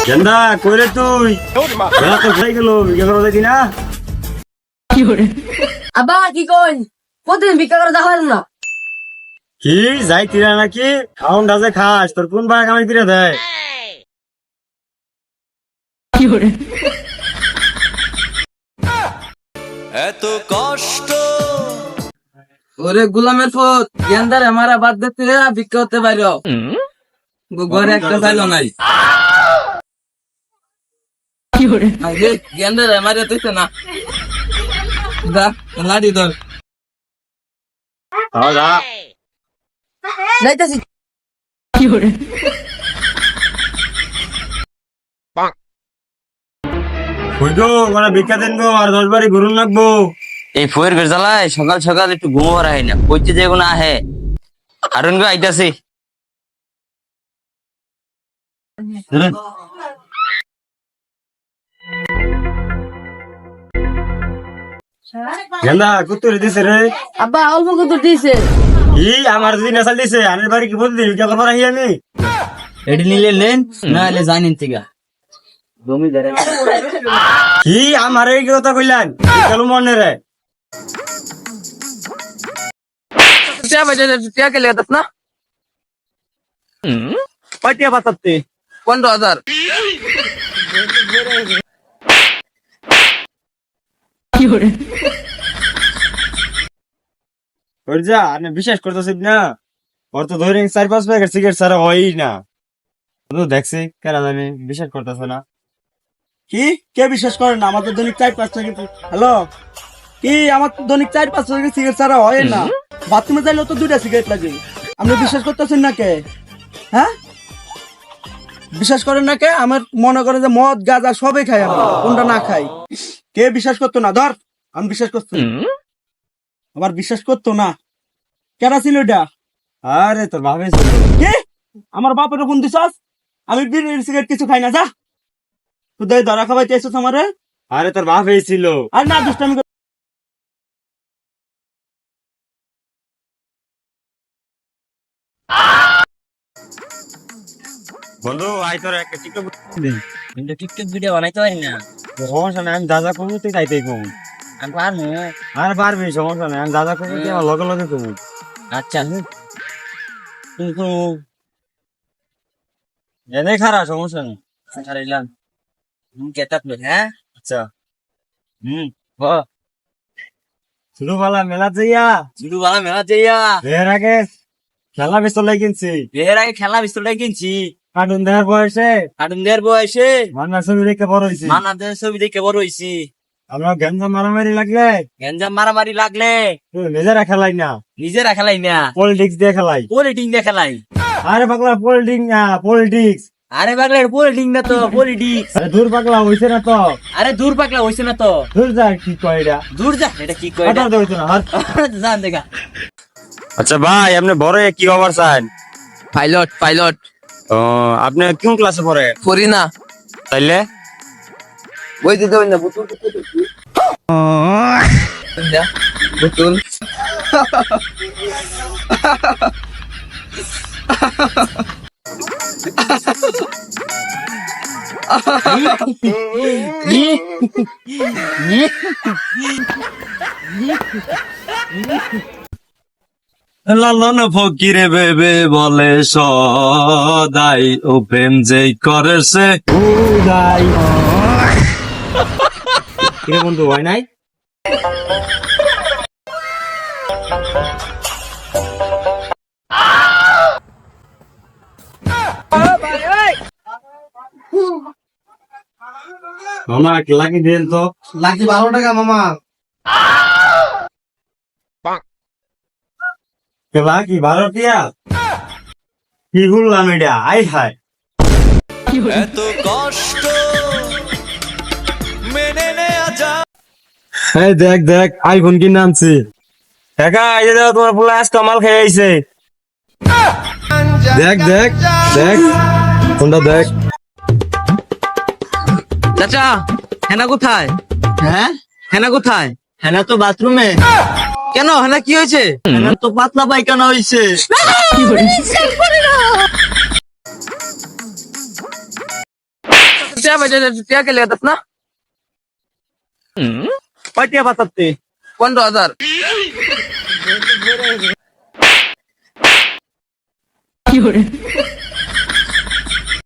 গেন্দা কইরে তুই বেলা তো খাই গেল বিক্রি করে দেখি না আব্বা কি কই প্রতিদিন ভিক্ষা করে দেখা না কি যাই তিরা নাকি খাউন ডাজে খাস তোর কোন ভাগ আমি ফিরে দেয় এত কষ্ট ওরে গুলামের ফত গেন্দার আমারা বাদ দিতে ভিক্ষা হতে পারো ঘরে একটা চাইলো নাই গেন্দার আমারে দিতে না দা লাড়ি ধর যা যাইতাছি বুঝো মানে ভিক্ষা দেন গো আর 10 বাড়ি ঘুরুন লাগবো এই ফুয়ের গেজালায় সকাল সকাল একটু ঘুমো হয় না কইতে যে কোনো আহে আরুন গো আইতাছি গেন্দা কুত্তুর দিছে রে আব্বা অল্প কত দিছে ই আমার যদি নেশাল দিছে আনের বাড়ি কি বলতে ভিক্ষা করবার আহি আমি এডি নিলে নেন না হলে জানিন তিগা জমি ধরে কি আমার এই কথা কইলেন কেন মনে রে টিয়া বাজে টিয়া কে লেগাতাস না কয়টা বাতাতে 15,000 ওর যা আপনি বিশ্বাস করতেছেন না ওর তো ধরে 4-5 প্যাকেট সিগারেট ছাড়া হয়ই না তো দেখছি কেন জানি বিশ্বাস করতেছে না কি কে বিশ্বাস করেন না আমাদের দৈনিক 4-5 প্যাকেট হ্যালো কি আমার তো দৈনিক 4-5 প্যাকেট সিগারেট ছাড়া হয় না বাথরুমে যাইলেও তো 2টা সিগারেট লাগে আপনি বিশ্বাস করতেছেন না কে হ্যাঁ বিশ্বাস করেন না কে আমার মনে করেন যে মদ গাঁজা সবই খাই আমি কোনটা না খাই কে বিশ্বাস করতো না ধর আমি বিশ্বাস করছি আমার বিশ্বাস করতো না কেডা ছিল এটা আরে তোর ভাবে কে আমার বাপের ফোন দিছস আমি বিড়ি সিগারেট কিছু খাই না যা তুই ধরা খাবাইতে এসেছ আমারে আরে তোর ভাবে ছিল আর না দুষ্টামি বন্ধু আই তোর একটা টিকটক কিন্তু টিকটক ভিডিও বানাইতে পারি না সমস্যা নাই আমি দাদা করবো তুই তাইতেই কমু আমি পারবো আর পারবি সমস্যা নাই আমি দাদা করবো তুই আমার লগে লগে কমু আচ্ছা কিন্তু এনে খারাপ সমস্যা নেই ছাড়াইলাম কেতাপ লোক হ্যাঁ আচ্ছা শুরু পালা মেলা যাইয়া শুধু বালা মেলা যাইয়া এর আগে খেলা পিস্তল কিনছি এর আগে খেলা পিস্তলটাই কিনছি কার্টুন দেখার বয়সে কার্টুন দেওয়ার বয়সে মান্নার ছবি দেখে বড় হয়েছি মানাদের ছবি দেখে বড় হইছি আমরা গেঞ্জা মারামারি লাগলে গেঞ্জাম মারামারি লাগলে তুই নিজেরা খেলাই না নিজেরা খেলাই না পলিটিক্স দিয়ে খেলাই পলিটিং দিয়ে খেলাই আরে পাগলা পলিটিক্স না পলিটিক্স আরে পাগলার পলিটিং না তো পলিটিক্স আরে দূর পাগলা হইছে না তো আরে দূর পাগলা হইছে না তো দূর যা কি কয় এটা দূর যা এটা কি কয় কথা তো হইতো না আর জান দেখা আচ্ছা ভাই আপনি বড় কি হবার চান পাইলট পাইলট ও আপনি কোন ক্লাসে পড়ে করি না তাইলে ওই দিতে ওই না বুতুল বুতুল লালন ফকিরে বেবে বলে সদাই ওপেন যেই করেছে উদাই কিরে বন্ধু হয় নাই মামা কি লাগি দেন তো লাগি 12 টাকা মামা কে লাগি 12 টিয়া কি বললাম এটা আই হাই এত কষ্ট মেনে নেয়া যায় এই দেখ দেখ আইফোন কিনে আনছি একা এই যে দেখো তোমার পুরো আজ কামাল খেয়ে আইছে দেখ দেখ দেখ কোনটা দেখ চাচা হেনা কোথায় হ্যাঁ হেনা কোথায় হেনা তো বাথরুমে কেন হেনা কি হয়েছে হেনা তো পাতলা পায়খানা হইছে টিয়া বেটে টিয়া কে লেতাস না কয়টিয়া বাঁচাতে 15,000